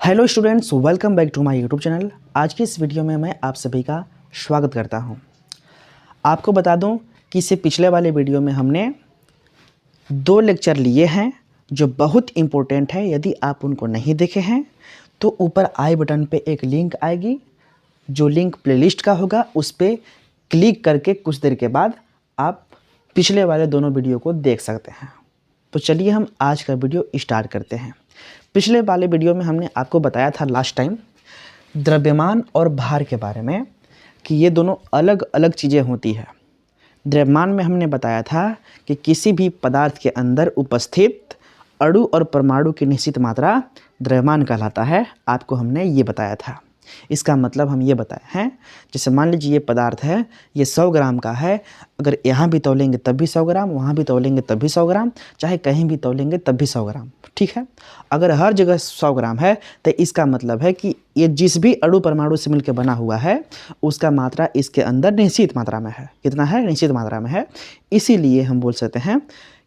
Hello students, welcome back to my YouTube channel. आज की इस वीडियो में मैं आप सभी का स्वागत करता हूं। आपको बता दूं कि इससे पिछले वाले वीडियो में हमने 2 लेक्चर लिए हैं जो बहुत इम्पोर्टेंट है। यदि आप उनको नहीं देखे हैं तो ऊपर आई बटन पे एक लिंक आएगी, जो लिंक प्लेलिस्ट का होगा। उस पर क्लिक करके कुछ देर के बाद आप पिछले वाले दोनों वीडियो को देख सकते हैं। तो चलिए हम आज का वीडियो स्टार्ट करते हैं। पिछले वाले वीडियो में हमने आपको बताया था लास्ट टाइम द्रव्यमान और भार के बारे में कि ये दोनों अलग अलग चीज़ें होती है। द्रव्यमान में हमने बताया था कि किसी भी पदार्थ के अंदर उपस्थित अणु और परमाणु की निश्चित मात्रा द्रव्यमान कहलाता है। आपको हमने ये बताया था। इसका मतलब हम ये बताए हैं, जैसे मान लीजिए ये पदार्थ है, ये 100 ग्राम का है। अगर यहाँ भी तौलेंगे तब भी 100 ग्राम, वहाँ भी तौलेंगे तब भी 100 ग्राम, चाहे कहीं भी तौलेंगे तब भी 100 ग्राम। ठीक है। अगर हर जगह 100 ग्राम है तो इसका मतलब है कि ये जिस भी अणु परमाणु से मिलकर बना हुआ है उसका मात्रा इसके अंदर निश्चित मात्रा में है। कितना है? निश्चित मात्रा में है। इसीलिए हम बोल सकते हैं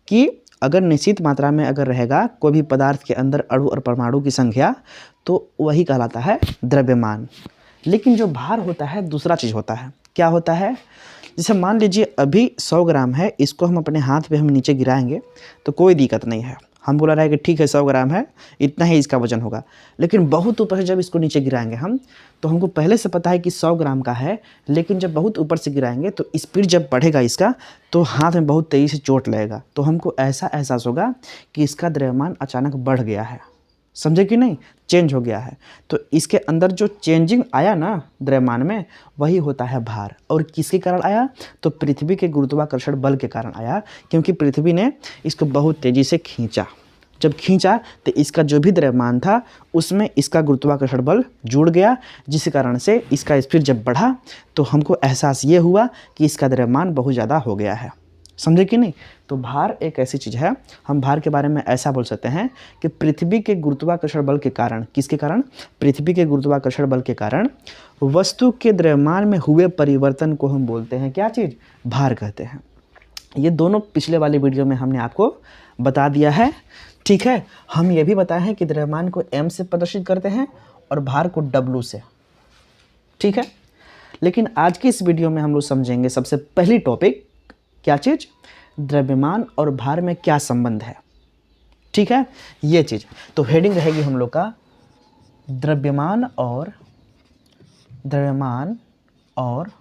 कि अगर निश्चित मात्रा में अगर रहेगा कोई भी पदार्थ के अंदर अणु और परमाणु की संख्या, तो वही कहलाता है द्रव्यमान। लेकिन जो भार होता है दूसरा चीज़ होता है। क्या होता है? जैसे मान लीजिए अभी 100 ग्राम है, इसको हम अपने हाथ पे हम नीचे गिराएंगे तो कोई दिक्कत नहीं है। हम बोला रहा है कि ठीक है 100 ग्राम है, इतना ही इसका वजन होगा। लेकिन बहुत ऊपर से जब इसको नीचे गिराएंगे हम, तो हमको पहले से पता है कि 100 ग्राम का है, लेकिन जब बहुत ऊपर से गिराएंगे तो स्पीड जब बढ़ेगा इसका, तो हाथ में बहुत तेज़ी से चोट लगेगा। तो हमको ऐसा एहसास होगा कि इसका द्रव्यमान अचानक बढ़ गया है। समझे कि नहीं? चेंज हो गया है। तो इसके अंदर जो चेंजिंग आया ना द्रव्यमान में, वही होता है भार। और किसके कारण आया? तो पृथ्वी के गुरुत्वाकर्षण बल के कारण आया, क्योंकि पृथ्वी ने इसको बहुत तेज़ी से खींचा। जब खींचा तो इसका जो भी द्रव्यमान था उसमें इसका गुरुत्वाकर्षण बल जुड़ गया, जिस कारण से इसका स्पीड जब बढ़ा तो हमको एहसास ये हुआ कि इसका द्रव्यमान बहुत ज़्यादा हो गया है। समझे कि नहीं? तो भार एक ऐसी चीज़ है, हम भार के बारे में ऐसा बोल सकते हैं कि पृथ्वी के गुरुत्वाकर्षण बल के कारण, किसके कारण? पृथ्वी के गुरुत्वाकर्षण बल के कारण वस्तु के द्रव्यमान में हुए परिवर्तन को हम बोलते हैं क्या चीज़? भार कहते हैं। ये दोनों पिछले वाले वीडियो में हमने आपको बता दिया है। ठीक है। हम ये भी बताए हैं कि द्रव्यमान को m से प्रदर्शित करते हैं और भार को w से। ठीक है। लेकिन आज की इस वीडियो में हम लोग समझेंगे सबसे पहली टॉपिक, क्या चीज़? द्रव्यमान और भार में क्या संबंध है। ठीक है, ये चीज़। तो हेडिंग रहेगी हम लोग का द्रव्यमान और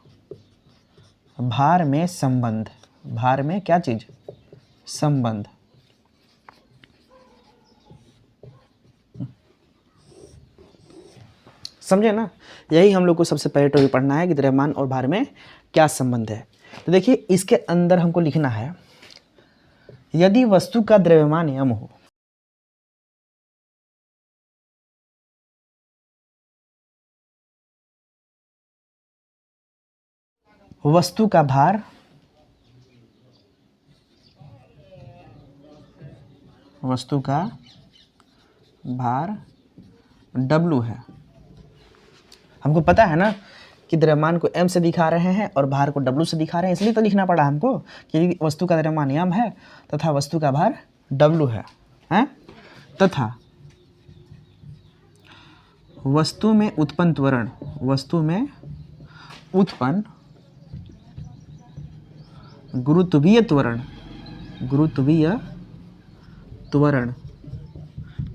भार में संबंध। भार में क्या चीज़? संबंध। समझे ना? यही हम लोग को सबसे पहले टॉपिक पढ़ना है कि द्रव्यमान और भार में क्या संबंध है। तो देखिए, इसके अंदर हमको लिखना है, यदि वस्तु का द्रव्यमान m हो, वस्तु का भार W है। हमको पता है ना कि द्रव्यमान को m से दिखा रहे हैं और भार को W से दिखा रहे हैं, इसलिए तो लिखना पड़ा हमको कि वस्तु का द्रव्यमान m है तथा वस्तु का भार W है, हैं? तथा वस्तु में उत्पन्न गुरुत्वीय त्वरण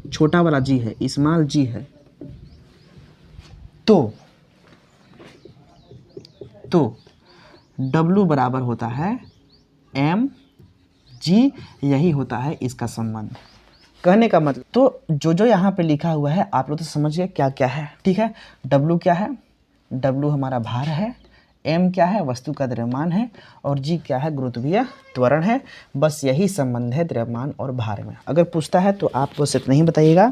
छोटा वाला g है, स्मॉल g है, तो W बराबर होता है mg। यही होता है इसका संबंध। कहने का मतलब, तो जो यहाँ पे लिखा हुआ है आप लोग तो समझ गए क्या क्या है। ठीक है। W क्या है? W हमारा भार है, m क्या है? वस्तु का द्रव्यमान है, और g क्या है? गुरुत्वीय त्वरण है। बस यही संबंध है द्रव्यमान और भार में। अगर पूछता है तो आप बस इतना ही बताइएगा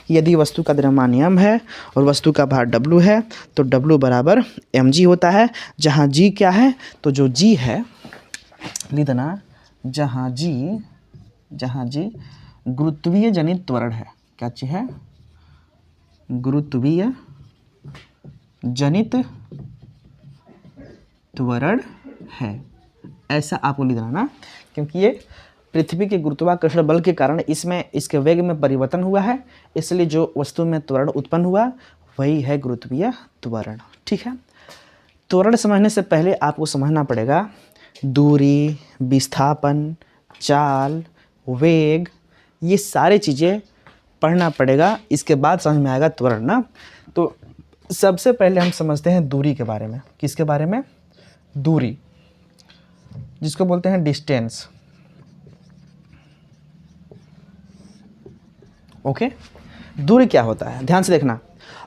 कि यदि वस्तु का द्रव्यमान m है और वस्तु का भार w है तो w बराबर mg होता है। जहाँ g क्या है? तो जो g है लिख देना, जहाँ g गुरुत्वीय जनित त्वरण है। क्या चीज़ है? गुरुत्वीय जनित त्वरण है। ऐसा आपको लिख देना ना, क्योंकि ये पृथ्वी के गुरुत्वाकर्षण बल के कारण इसमें इसके वेग में परिवर्तन हुआ है, इसलिए जो वस्तु में त्वरण उत्पन्न हुआ वही है गुरुत्वीय त्वरण। ठीक है, त्वरण समझने से पहले आपको समझना पड़ेगा दूरी, विस्थापन, चाल, वेग, ये सारी चीज़ें पढ़ना पड़ेगा, इसके बाद समझ में आएगा त्वरण ना। तो सबसे पहले हम समझते हैं दूरी के बारे में। किसके बारे में? दूरी, जिसको बोलते हैं डिस्टेंस। ओके, दूरी क्या होता है ध्यान से देखना।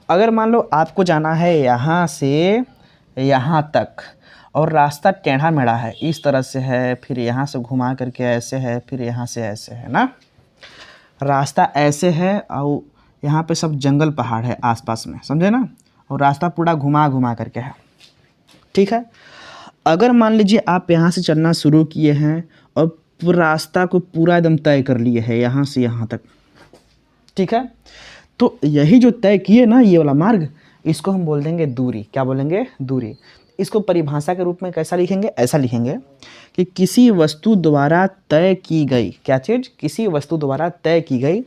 अगर मान लो आपको जाना है यहाँ से यहाँ तक और रास्ता टेढ़ा मेढ़ा है, इस तरह से है, फिर यहाँ से घुमा करके ऐसे है, फिर यहाँ से ऐसे है ना, रास्ता ऐसे है और यहाँ पे सब जंगल पहाड़ है आसपास में, समझे ना, और रास्ता पूरा घुमा घुमा करके है। ठीक है, अगर मान लीजिए आप यहाँ से चलना शुरू किए हैं और रास्ता को पूरा एकदम तय कर लिए है यहाँ से यहाँ तक, ठीक है, तो यही जो तय किए ना ये वाला मार्ग, इसको हम बोल देंगे दूरी। क्या बोलेंगे? दूरी। इसको परिभाषा के रूप में कैसा लिखेंगे? ऐसा लिखेंगे कि किसी वस्तु द्वारा तय की गई, क्या चीज़? किसी वस्तु द्वारा तय की गई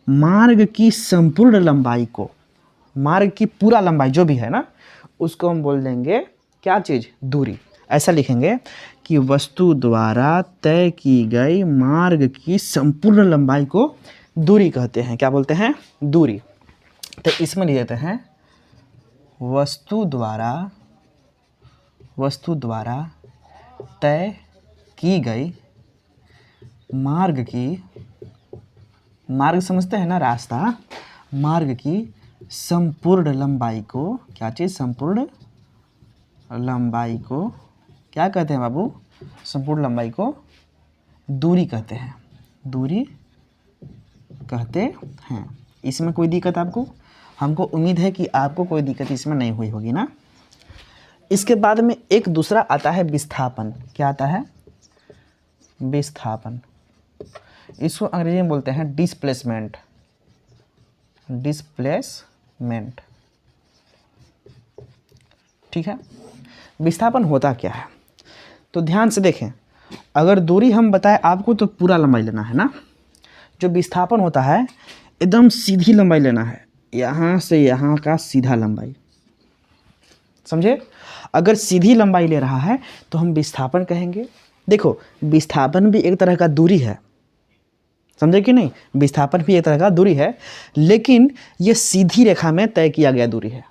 मार्ग की संपूर्ण लंबाई को, मार्ग की पूरा लंबाई जो भी है ना, उसको हम बोल देंगे क्या चीज़? दूरी। ऐसा लिखेंगे कि वस्तु द्वारा तय की गई मार्ग की संपूर्ण लंबाई को दूरी कहते हैं। क्या बोलते हैं? दूरी। तो इसमें लिख देते हैं वस्तु द्वारा तय की गई मार्ग की, मार्ग समझते हैं ना, रास्ता, मार्ग की संपूर्ण लंबाई को, क्या चीज़? संपूर्ण लंबाई को क्या कहते हैं बाबू? संपूर्ण लंबाई को दूरी कहते हैं। दूरी कहते हैं। इसमें कोई दिक्कत आपको? हमको उम्मीद है कि आपको कोई दिक्कत इसमें नहीं हुई होगी ना। इसके बाद में एक दूसरा आता है विस्थापन। क्या आता है? विस्थापन। इसको अंग्रेजी में बोलते हैं डिस्प्लेसमेंट। डिस्प्लेसमेंट, ठीक है। विस्थापन होता क्या है तो ध्यान से देखें। अगर दूरी हम बताएं आपको तो पूरा लंबाई लेना है ना। जो विस्थापन होता है एकदम सीधी लंबाई लेना है, यहाँ से यहाँ का सीधा लंबाई, समझे। अगर सीधी लंबाई ले रहा है तो हम विस्थापन कहेंगे। देखो विस्थापन भी एक तरह का दूरी है, समझे कि नहीं। विस्थापन भी एक तरह का दूरी है, लेकिन ये सीधी रेखा में तय किया गया दूरी है।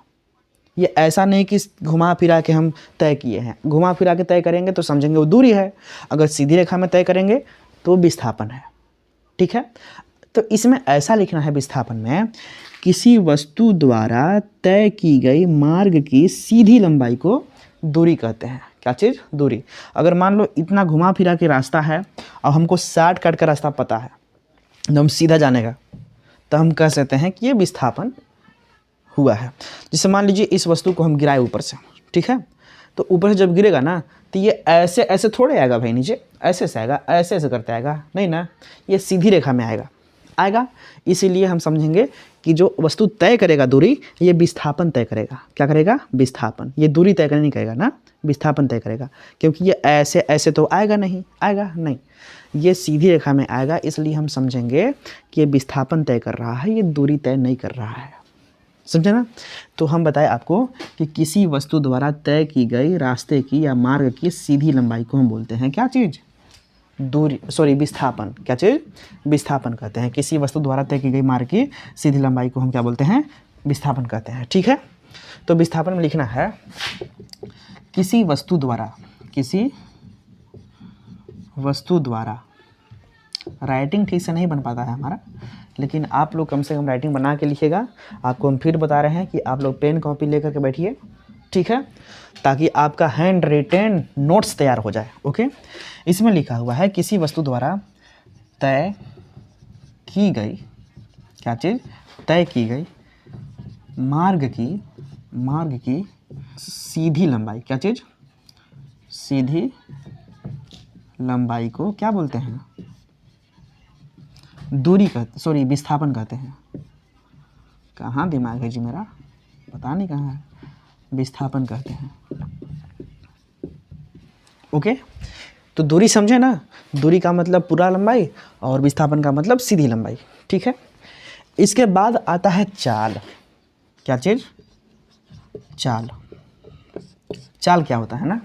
ये ऐसा नहीं कि घुमा फिरा के हम तय किए हैं। घुमा फिरा के तय करेंगे तो समझेंगे वो दूरी है, अगर सीधी रेखा में तय करेंगे तो विस्थापन है, ठीक है। तो इसमें ऐसा लिखना है विस्थापन में, किसी वस्तु द्वारा तय की गई मार्ग की सीधी लंबाई को दूरी कहते हैं। क्या चीज़? दूरी। अगर मान लो इतना घुमा फिरा के रास्ता है और हमको शॉर्टकट का रास्ता पता है, तो हम सीधा जाने का, तो हम कह सकते हैं कि ये विस्थापन हुआ है। जैसे मान लीजिए इस वस्तु को हम गिराए ऊपर से, ठीक है, तो ऊपर से जब गिरेगा ना तो ये ऐसे ऐसे थोड़े आएगा भाई, नीचे ऐसे से आएगा, ऐसे ऐसे करते आएगा, नहीं ना, ये सीधी रेखा में आएगा। इसीलिए हम समझेंगे कि जो वस्तु तय करेगा दूरी, ये विस्थापन तय करेगा। क्या करेगा? विस्थापन। ये दूरी तय करने नहीं करेगा ना, विस्थापन तय करेगा, क्योंकि ये ऐसे ऐसे तो आएगा नहीं, ये सीधी रेखा में आएगा। इसलिए हम समझेंगे कि ये विस्थापन तय कर रहा है, ये दूरी तय नहीं कर रहा है, समझे ना। तो हम बताएं आपको कि किसी वस्तु द्वारा तय की गई रास्ते की या मार्ग की सीधी लंबाई को हम बोलते हैं क्या चीज़? दूरी, सॉरी विस्थापन। क्या चीज़? विस्थापन कहते हैं। किसी वस्तु द्वारा तय की गई मार्ग की सीधी लंबाई को हम क्या बोलते हैं? विस्थापन कहते हैं, ठीक है। तो विस्थापन में लिखना है किसी वस्तु द्वारा, राइटिंग ठीक से नहीं बन पाता है हमारा, लेकिन आप लोग कम से कम राइटिंग बना के लिखिएगा। आपको हम फिर बता रहे हैं कि आप लोग पेन कॉपी लेकर के बैठिए, ठीक है, ताकि आपका हैंड रिटेन नोट्स तैयार हो जाए। ओके, इसमें लिखा हुआ है किसी वस्तु द्वारा तय की गई, क्या चीज़? तय की गई मार्ग की सीधी लंबाई, क्या चीज़? सीधी लंबाई को क्या बोलते हैं? दूरी कहते, सॉरी विस्थापन कहते हैं। कहाँ दिमाग है जी मेरा, पता नहीं कहाँ है। विस्थापन कहते हैं। ओके, तो दूरी समझे ना, दूरी का मतलब पूरा लंबाई और विस्थापन का मतलब सीधी लंबाई। ठीक है, इसके बाद आता है चाल। क्या चीज़? चाल। चाल क्या होता है ना,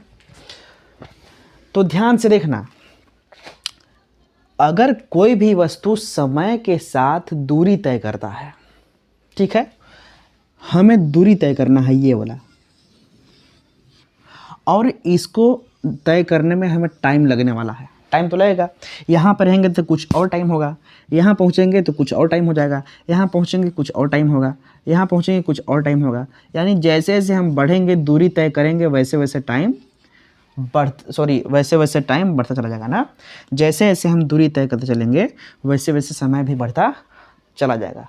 तो ध्यान से देखना, अगर कोई भी वस्तु समय के साथ दूरी तय करता है, ठीक है, हमें दूरी तय करना है ये वाला, और इसको तय करने में हमें टाइम लगने वाला है। टाइम तो लगेगा, यहाँ पर रहेंगे तो कुछ और टाइम होगा, यहाँ पहुँचेंगे तो कुछ और टाइम हो जाएगा, यहाँ पहुँचेंगे कुछ और टाइम होगा, यहाँ पहुँचेंगे कुछ और टाइम होगा। यानी जैसे जैसे हम बढ़ेंगे, दूरी तय करेंगे, वैसे वैसे टाइम वैसे वैसे टाइम बढ़ता चला जाएगा ना। जैसे जैसे हम दूरी तय करते चलेंगे, वैसे वैसे समय भी बढ़ता चला जाएगा।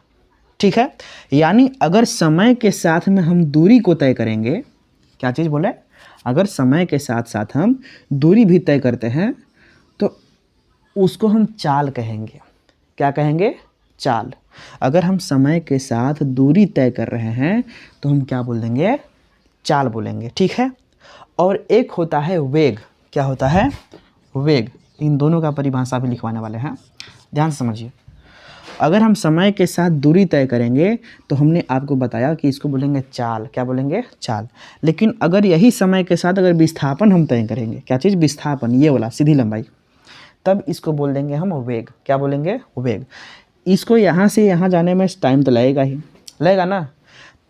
ठीक है, यानी अगर समय के साथ में हम दूरी को तय करेंगे, क्या चीज़ बोले, अगर समय के साथ साथ हम दूरी भी तय करते हैं तो उसको हम चाल कहेंगे। क्या कहेंगे? चाल। अगर हम समय के साथ दूरी तय कर रहे हैं तो हम क्या बोल देंगे? चाल बोलेंगे। ठीक है, और एक होता है वेग। क्या होता है? वेग। इन दोनों का परिभाषा भी लिखवाने वाले हैं, ध्यान से समझिए। अगर हम समय के साथ दूरी तय करेंगे तो हमने आपको बताया कि इसको बोलेंगे चाल। क्या बोलेंगे? चाल। लेकिन अगर यही समय के साथ अगर विस्थापन हम तय करेंगे, क्या चीज़? विस्थापन, ये वाला सीधी लंबाई, तब इसको बोल देंगे हम वेग। क्या बोलेंगे? वेग। इसको यहाँ से यहाँ जाने में टाइम तो लगेगा ही, लगेगा ना।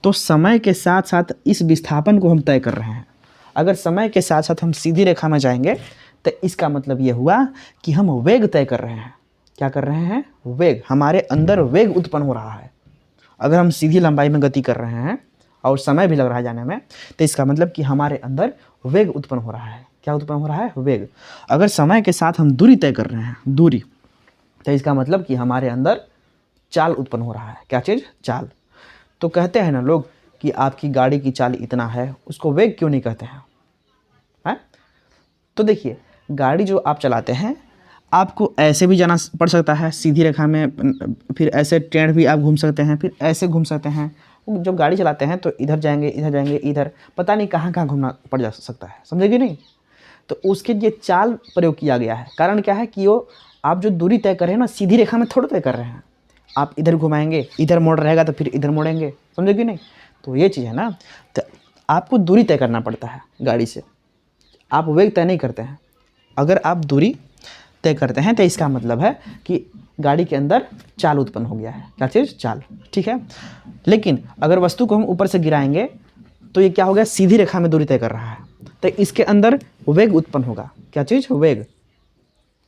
तो समय के साथ साथ इस विस्थापन को हम तय कर रहे हैं। अगर समय के साथ साथ हम सीधी रेखा में जाएंगे तो इसका मतलब ये हुआ कि हम वेग तय कर रहे हैं। क्या कर रहे हैं? वेग। हमारे अंदर वेग उत्पन्न हो रहा है। अगर हम सीधी लंबाई में गति कर रहे हैं और समय भी लग रहा है जाने में, तो इसका मतलब कि हमारे अंदर वेग उत्पन्न हो रहा है। क्या उत्पन्न हो रहा है? वेग। अगर समय के साथ हम दूरी तय कर रहे हैं, दूरी, तो इसका मतलब कि हमारे अंदर चाल उत्पन्न हो रहा है। क्या चीज़? चाल। तो कहते हैं ना लोग कि आपकी गाड़ी की चाल इतना है, उसको वेग क्यों नहीं कहते हैं? तो देखिए, गाड़ी जो आप चलाते हैं, आपको ऐसे भी जाना पड़ सकता है सीधी रेखा में, फिर ऐसे टेढ़ भी आप घूम सकते हैं, फिर ऐसे घूम सकते हैं। जो गाड़ी चलाते हैं तो इधर जाएंगे, इधर जाएंगे, इधर पता नहीं कहाँ कहाँ घूमना पड़ जा सकता है, समझेगी नहीं। तो उसके लिए चाल प्रयोग किया गया है। कारण क्या है कि वो आप जो दूरी तय कर रहे हैं ना, सीधी रेखा में थोड़ा तय कर रहे हैं। आप इधर घुमाएंगे, इधर मोड़ रहेगा तो फिर इधर मोड़ेंगे, समझेगी नहीं। तो ये चीज़ है ना, तो आपको दूरी तय करना पड़ता है गाड़ी से, आप वेग तय नहीं करते हैं। अगर आप दूरी तय करते हैं तो इसका मतलब है कि गाड़ी के अंदर चाल उत्पन्न हो गया है। क्या चीज़? चाल। ठीक है, लेकिन अगर वस्तु को हम ऊपर से गिराएंगे तो ये क्या हो गया? सीधी रेखा में दूरी तय कर रहा है, तो इसके अंदर वेग उत्पन्न होगा। क्या चीज़? वेग।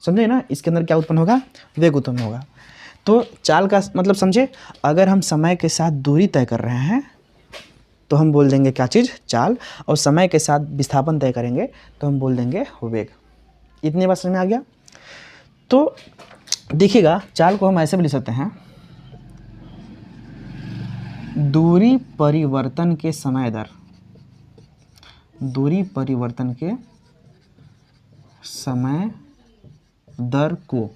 समझे ना, इसके अंदर क्या उत्पन्न होगा? वेग उत्पन्न होगा। तो चाल का मतलब समझे, अगर हम समय के साथ दूरी तय कर रहे हैं तो हम बोल देंगे क्या चीज़? चाल। और समय के साथ विस्थापन तय करेंगे तो हम बोल देंगे वेग। इतनी बात समझ में आ गया? तो देखिएगा, चाल को हम ऐसे भी लिख सकते हैं, दूरी परिवर्तन के समय दर। दूरी परिवर्तन के समय दर को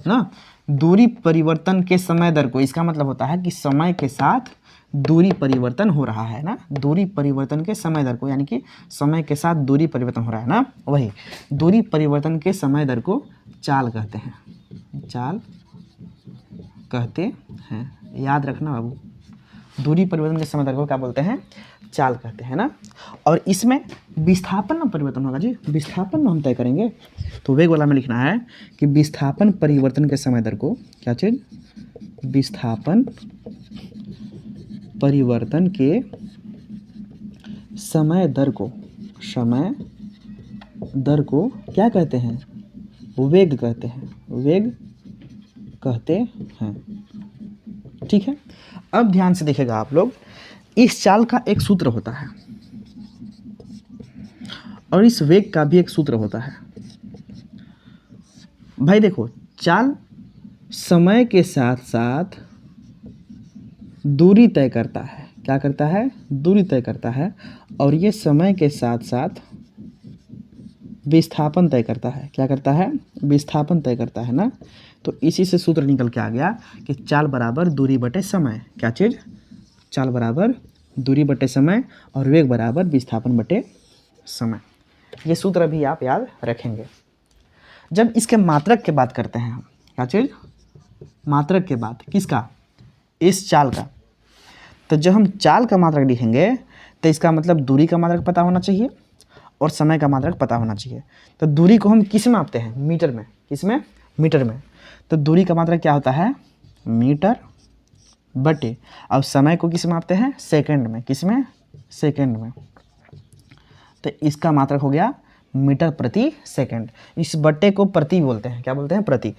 ना, दूरी परिवर्तन के समय दर को, इसका मतलब होता है कि समय के साथ दूरी परिवर्तन हो रहा है ना, दूरी परिवर्तन के समय दर को, यानी कि समय के साथ दूरी परिवर्तन हो रहा है ना, वही दूरी परिवर्तन के समय दर को चाल कहते हैं। चाल कहते हैं, याद रखना बाबू, दूरी परिवर्तन के समय दर को क्या बोलते हैं? चाल कहते हैं ना। और इसमें विस्थापन में परिवर्तन होगा जी, विस्थापन में हम तय करेंगे। तो वेग वाला में लिखना है कि विस्थापन परिवर्तन के समय दर को, क्या चीज? विस्थापन परिवर्तन के समय दर को, समय दर को क्या कहते हैं? वेग कहते हैं, वेग कहते हैं। ठीक है, अब ध्यान से देखिएगा आप लोग, इस चाल का एक सूत्र होता है और इस वेग का भी एक सूत्र होता है। भाई देखो, चाल समय के साथ साथ दूरी तय करता है। क्या करता है? दूरी तय करता है। और ये समय के साथ साथ विस्थापन तय करता है। क्या करता है? विस्थापन तय करता है ना। तो इसी से सूत्र निकल के आ गया कि चाल बराबर दूरी बटे समय। क्या चीज़? चाल बराबर दूरी बटे समय और वेग बराबर विस्थापन बटे समय। ये सूत्र भी आप याद रखेंगे। जब इसके मात्रक की बात करते हैं हम, क्या चीज़, मात्रक की बात किसका, इस चाल का, तो जब हम चाल का मात्रक लिखेंगे तो इसका मतलब दूरी का मात्रक पता होना चाहिए और समय का मात्रक पता होना चाहिए। तो दूरी को हम किस में मापते हैं, मीटर में, किस में, मीटर में। तो दूरी का मात्रक क्या होता है, मीटर बटे, अब समय को किस में मापते हैं, सेकंड में, किस में, सेकंड में। तो इसका मात्रक हो गया मीटर प्रति सेकंड। इस बटे को प्रति बोलते हैं, क्या बोलते हैं, प्रति।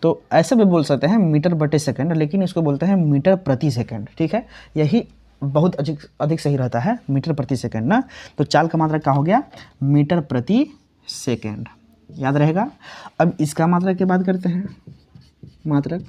तो ऐसे भी बोल सकते हैं मीटर बटे सेकंड, लेकिन इसको बोलते हैं मीटर प्रति सेकंड, ठीक है। यही बहुत अधिक सही रहता है, मीटर प्रति सेकंड ना। तो चाल का मात्रक क्या हो गया, मीटर प्रति सेकंड, याद रहेगा। अब इसका मात्रक की बात करते हैं, मात्रक।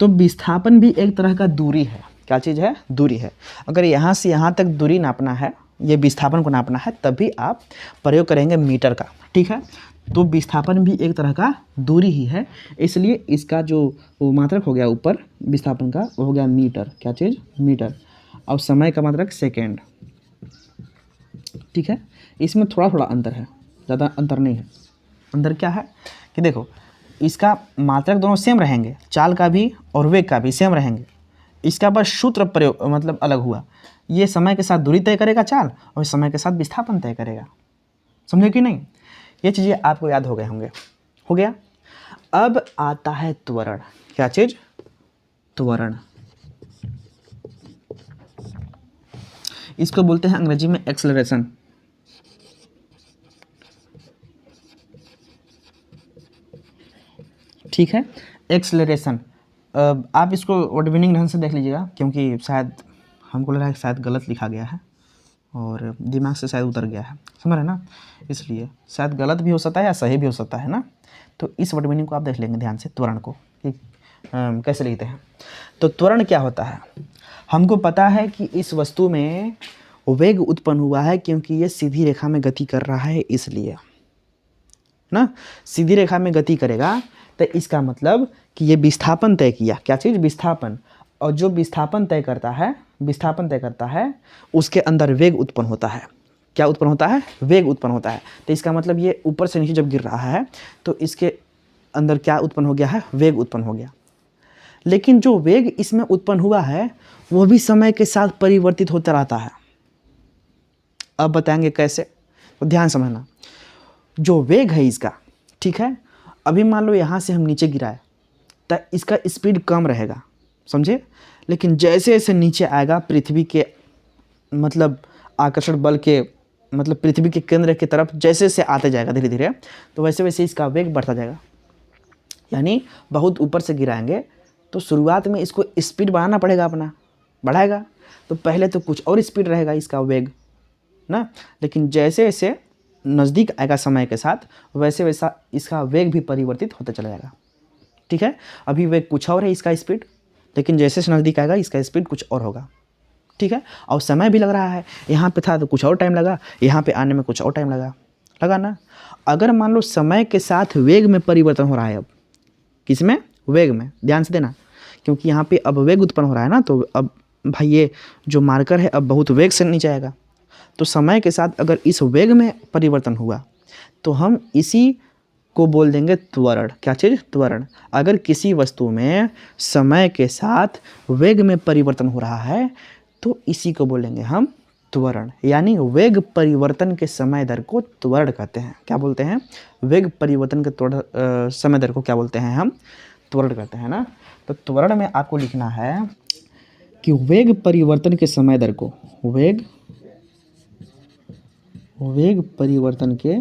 तो विस्थापन भी एक तरह का दूरी है, क्या चीज़ है, दूरी है। अगर यहाँ से यहाँ तक दूरी नापना है, ये विस्थापन को नापना है, तभी आप प्रयोग करेंगे मीटर का, ठीक है। तो विस्थापन भी एक तरह का दूरी ही है, इसलिए इसका जो मात्रक हो गया ऊपर विस्थापन का, वो हो गया मीटर, क्या चीज़, मीटर। और समय का मात्रक सेकेंड, ठीक है। इसमें थोड़ा थोड़ा अंतर है, ज़्यादा अंतर नहीं है। अंतर क्या है कि देखो, इसका मात्रक दोनों सेम रहेंगे, चाल का भी और वेग का भी सेम रहेंगे। इसका बस सूत्र प्रयोग मतलब अलग हुआ, ये समय के साथ दूरी तय करेगा चाल, और समय के साथ विस्थापन तय करेगा। समझे कि नहीं, ये चीज़ें आपको याद हो गए होंगे, हो गया। अब आता है त्वरण, क्या चीज़, त्वरण। इसको बोलते हैं अंग्रेजी में एक्सेलरेशन। ठीक है, एक्सेलरेशन। आप इसको वर्ड मीनिंग ढंग से देख लीजिएगा, क्योंकि शायद हमको लग रहा है शायद गलत लिखा गया है और दिमाग से शायद उतर गया है, समझ रहे ना, इसलिए शायद गलत भी हो सकता है या सही भी हो सकता है ना। तो इस वर्ड मीनिंग को आप देख लेंगे ध्यान से, त्वरण को कि कैसे लिखते हैं। तो त्वरण क्या होता है, हमको पता है कि इस वस्तु में वेग उत्पन्न हुआ है क्योंकि ये सीधी रेखा में गति कर रहा है, इसलिए ना, सीधी रेखा में गति करेगा तो इसका मतलब कि ये विस्थापन तय किया, क्या चीज़, विस्थापन। और जो विस्थापन तय करता है, विस्थापन तय करता है, उसके अंदर वेग उत्पन्न होता है। क्या उत्पन्न होता है, वेग उत्पन्न होता है। तो इसका मतलब ये ऊपर से नीचे जब गिर रहा है तो इसके अंदर क्या उत्पन्न हो गया है, वेग उत्पन्न हो गया। लेकिन जो वेग इसमें उत्पन्न हुआ है वो भी समय के साथ परिवर्तित होता रहता है। अब बताएंगे कैसे, तो ध्यान समझना। जो वेग है इसका, ठीक है, अभी मान लो यहाँ से हम नीचे गिराए तो इसका स्पीड कम रहेगा, समझे। लेकिन जैसे जैसे नीचे आएगा पृथ्वी के मतलब आकर्षण बल के मतलब पृथ्वी के केंद्र की तरफ जैसे जैसे आते जाएगा धीरे धीरे, तो वैसे वैसे इसका वेग बढ़ता जाएगा। यानी बहुत ऊपर से गिराएंगे तो शुरुआत में इसको स्पीड बढ़ाना पड़ेगा अपना, बढ़ाएगा तो पहले तो कुछ और स्पीड रहेगा इसका वेग ना, लेकिन जैसे जैसे नज़दीक आएगा समय के साथ वैसे वैसा इसका वेग भी परिवर्तित होता चला जाएगा, ठीक है। अभी वेग कुछ और है इसका स्पीड, लेकिन जैसे जैसे नज़दीक आएगा इसका स्पीड कुछ और होगा, ठीक है। और समय भी लग रहा है, यहाँ पे था तो कुछ और टाइम लगा, यहाँ पे आने में कुछ और टाइम लगा ना। अगर मान लो समय के साथ वेग में परिवर्तन हो रहा है, अब किस में, वेग में, ध्यान से देना, क्योंकि यहाँ पे अब वेग उत्पन्न हो रहा है ना, तो अब भाई ये जो मार्कर है अब बहुत वेग से नीचे आएगा। तो समय के साथ अगर इस वेग में परिवर्तन हुआ तो हम इसी को बोल देंगे त्वरण, क्या चीज़, त्वरण। अगर किसी वस्तु में समय के साथ वेग में परिवर्तन हो रहा है तो इसी को बोलेंगे हम त्वरण, यानी वेग परिवर्तन के समय दर को त्वरण कहते हैं। क्या बोलते हैं, वेग परिवर्तन के समय दर को क्या बोलते हैं हम, त्वरण कहते हैं ना। तो त्वरण में आपको लिखना है कि वेग परिवर्तन के समय दर को, वेग परिवर्तन के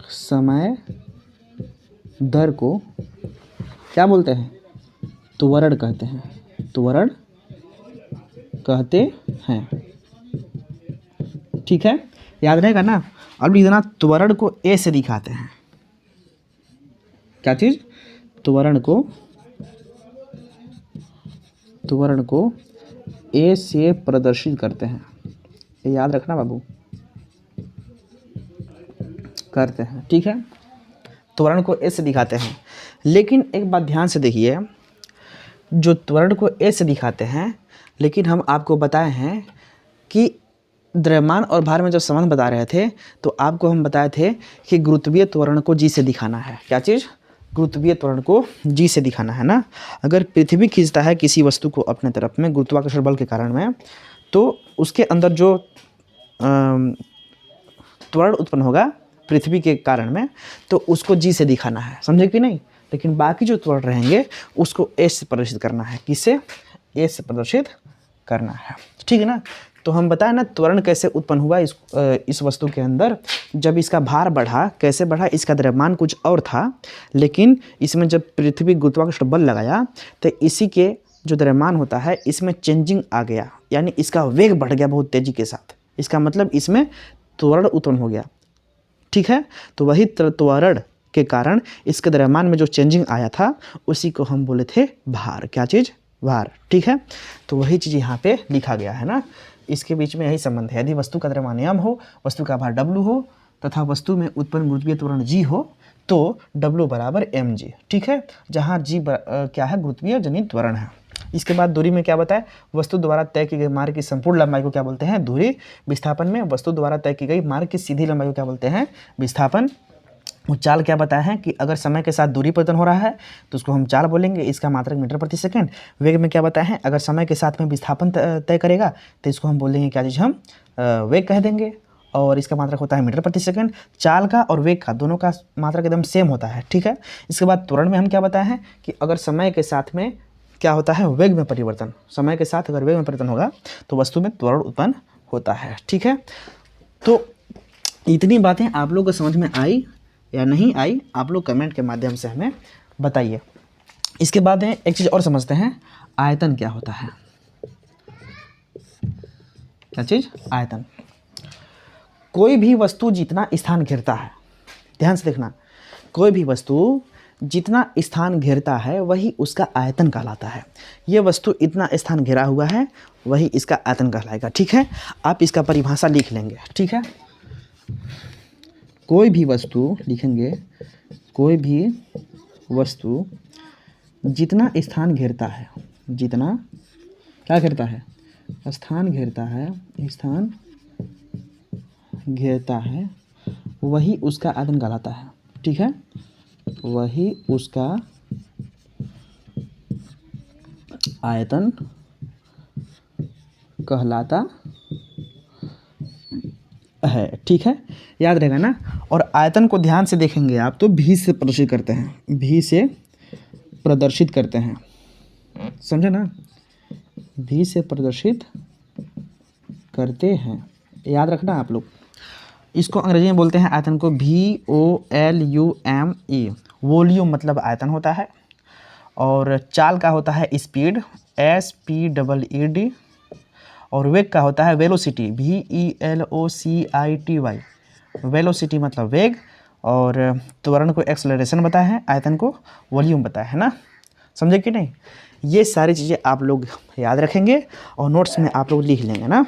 समय दर को क्या बोलते हैं, त्वरण कहते हैं, त्वरण कहते हैं, ठीक है, याद रहेगा ना। अब लिखना त्वरण को ए से दिखाते हैं, क्या चीज़, त्वरण को ए से प्रदर्शित करते हैं, ये याद रखना बाबू, करते हैं, ठीक है। त्वरण को ए से दिखाते हैं, लेकिन एक बात ध्यान से देखिए, जो त्वरण को ए से दिखाते हैं, लेकिन हम आपको बताए हैं कि द्रव्यमान और भार में जब संबंध बता रहे थे तो आपको हम बताए थे कि गुरुत्वीय त्वरण को जी से दिखाना है। क्या चीज़? गुरुत्वीय त्वरण को जी से दिखाना है ना। अगर पृथ्वी खींचता है किसी वस्तु को अपने तरफ में गुरुत्वाकर्षण बल के कारण में, तो उसके अंदर जो त्वरण उत्पन्न होगा पृथ्वी के कारण में, तो उसको जी से दिखाना है, समझे कि नहीं। लेकिन बाकी जो त्वरण रहेंगे उसको एस से प्रदर्शित करना है। किससे? एस से प्रदर्शित करना है, ठीक है ना। तो हम बताएं ना त्वरण कैसे उत्पन्न हुआ इस वस्तु के अंदर। जब इसका भार बढ़ा, कैसे बढ़ा? इसका द्रव्यमान कुछ और था, लेकिन इसमें जब पृथ्वी गुरुत्वाकर्षण बल लगाया तो इसी के जो द्रव्यमान होता है इसमें चेंजिंग आ गया, यानी इसका वेग बढ़ गया बहुत तेज़ी के साथ। इसका मतलब इसमें त्वरण उत्पन्न हो गया, ठीक है। तो वही त्वरण के कारण इसके द्रव्यमान में जो चेंजिंग आया था उसी को हम बोले थे भार। क्या चीज़? भार, ठीक है। तो वही चीज़ यहाँ पे लिखा गया है ना। इसके बीच में यही संबंध है। यदि वस्तु का द्रव्यमान m हो, वस्तु का भार w हो तथा वस्तु में उत्पन्न गुरुत्वीय त्वरण g हो तो w बराबर mg, ठीक है। जहाँ g क्या है? गुरुत्वीय जनित त्वरण है। इसके बाद दूरी में क्या बताया? वस्तु द्वारा तय की गई मार्ग की संपूर्ण लंबाई को क्या बोलते हैं? दूरी। विस्थापन में वस्तु द्वारा तय की गई मार्ग की सीधी लंबाई को क्या बोलते हैं? विस्थापन। चाल क्या बताया है कि अगर समय के साथ दूरी परिवर्तन हो रहा है तो उसको हम चाल बोलेंगे, इसका मात्रक मीटर प्रति सेकंड। वेग में क्या बताया है? अगर समय के साथ में विस्थापन तय करेगा तो इसको हम बोलेंगे क्या चीज़? हम वेग कह देंगे, और इसका मात्रक होता है मीटर प्रति सेकंड। चाल का और वेग का दोनों का मात्रक एकदम सेम होता है, ठीक है। इसके बाद त्वरण में हम क्या बताया है कि अगर समय के साथ में क्या होता है? वेग में परिवर्तन। समय के साथ अगर वेग में परिवर्तन होगा तो वस्तु में त्वरण उत्पन्न होता है, ठीक है। तो इतनी बातें आप लोग को समझ में आई या नहीं आई, आप लोग कमेंट के माध्यम से हमें बताइए। इसके बाद एक चीज़ और समझते हैं, आयतन क्या होता है। क्या चीज़? आयतन। कोई भी वस्तु जितना स्थान घेरता है, ध्यान से देखना, कोई भी वस्तु जितना स्थान घेरता है वही उसका आयतन कहलाता है। ये वस्तु इतना स्थान घेरा हुआ है, वही इसका आयतन कहलाएगा, ठीक है। आप इसका परिभाषा लिख लेंगे, ठीक है। कोई भी वस्तु लिखेंगे, कोई भी वस्तु जितना स्थान घेरता है, जितना क्या घेरता है? स्थान घेरता है, स्थान घेरता है, वही उसका आयतन कहलाता है, ठीक है। वही उसका आयतन कहलाता है, ठीक है। याद रहेगा ना। और आयतन को ध्यान से देखेंगे आप तो भी से प्रदर्शित करते हैं, भी से प्रदर्शित करते हैं, समझे ना। भी से प्रदर्शित करते हैं, याद रखना आप लोग। इसको अंग्रेजी में बोलते हैं आयतन को VOLUME। वॉल्यूम मतलब आयतन होता है, और चाल का होता है स्पीड, SPEED, और वेग का होता है वेलोसिटी, VELOCITY। वेलोसिटी मतलब वेग, और त्वरण को एक्सेलरेशन बताया है, आयतन को वॉल्यूम बताया है ना। समझे कि नहीं? ये सारी चीज़ें आप लोग याद रखेंगे और नोट्स में आप लोग लिख लेंगे ना।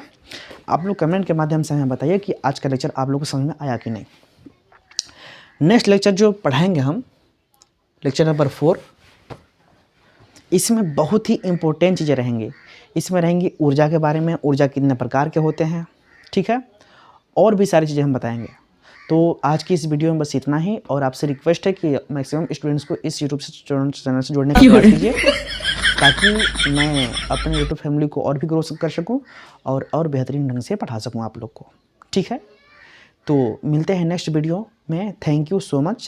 आप लोग कमेंट के माध्यम से हमें बताइए कि आज का लेक्चर आप लोगों को समझ में आया कि नहीं। नेक्स्ट लेक्चर जो पढ़ाएंगे हम, लेक्चर नंबर 4, इसमें बहुत ही इम्पोर्टेंट चीज़ें रहेंगी। इसमें रहेंगी ऊर्जा के बारे में, ऊर्जा कितने प्रकार के होते हैं, ठीक है, और भी सारी चीज़ें हम बताएंगे। तो आज की इस वीडियो में बस इतना ही, और आपसे रिक्वेस्ट है कि मैक्सिमम स्टूडेंट्स को इस यूट्यूब चैनल से जुड़ने का प्रयास कीजिए, ताकि मैं अपने यूट्यूब फैमिली को और भी ग्रो कर सकूं और बेहतरीन ढंग से पढ़ा सकूं आप लोग को, ठीक है। तो मिलते हैं नेक्स्ट वीडियो में। Thank you so much.